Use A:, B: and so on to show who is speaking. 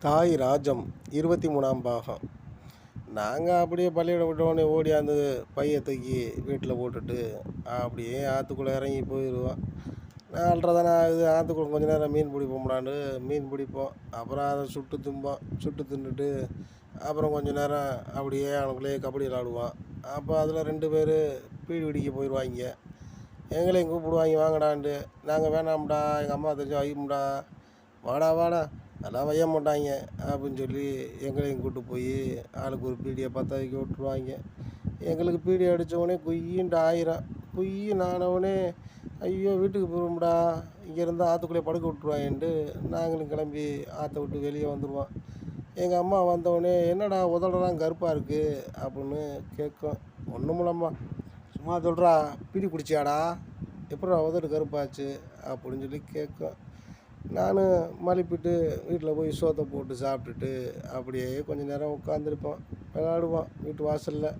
A: தாய் ராஜம் 23ஆம் பாகம். நாங்கள் அப்படியே பள்ளியோட விட்டோடனே ஓடியாந்து பையை தூக்கி வீட்டில் போட்டுட்டு அப்படியே ஆற்றுக்குள்ளே இறங்கி போயிடுவோம். 4:30 தானே ஆகுது. ஆற்றுக்குள்ளே கொஞ்ச நேரம் மீன் பிடிப்போம்லான்னு மீன் பிடிப்போம். அப்புறம் அதை சுட்டு திம்போம். சுட்டு தின்னுட்டு அப்புறம் கொஞ்ச நேரம் அப்படியே அவனுக்குள்ளேயே கபடி விளாடுவான். அப்போ அதில் 2 பேர் பீடி பிடிக்க போயிடுவாங்க. எங்களையும் கூப்பிடுவாங்க வாங்கடான்ட்டு. நாங்கள் வேணாம்டா, எங்கள் அம்மா தெரிஞ்சு வைக்கும்டா, வாடா வாடா, அதெல்லாம் வைய மாட்டாங்க அப்படின்னு சொல்லி எங்களையும் கூப்பிட்டு போய் ஆளுக்கு ஒரு பீடியை பற்ற வைக்க விட்ருவாங்க. எங்களுக்கு பீடி அடித்தவொடனே குய்யின்ட்டு ஆயிரம் குய்யி நானவனே ஐயோ வீட்டுக்கு போகிறோம்டா, இங்கேருந்து ஆற்றுக்குள்ளே படுக்க விட்ருவாங்கன்ட்டு நாங்களும் கிளம்பி ஆற்றை விட்டு வெளியே வந்துடுவோம். எங்கள் அம்மா வந்தவொடனே என்னடா உதடெல்லாம் கருப்பாக இருக்குது அப்படின்னு கேட்கும். ஒன்றுமில்லம்மா, சும்மா சொல்கிறா, பீடி குடிச்சியாடா, எப்படா உதடு கருப்பாச்சு அப்படின்னு சொல்லி கேட்கும். நானும் மழுப்பிட்டு வீட்டில் போய் சோத்தை போட்டு சாப்பிட்டுட்டு அப்படியே கொஞ்சம் நேரம் உட்காந்துருப்போம், விளாடுவோம் வீட்டு வாசலில்.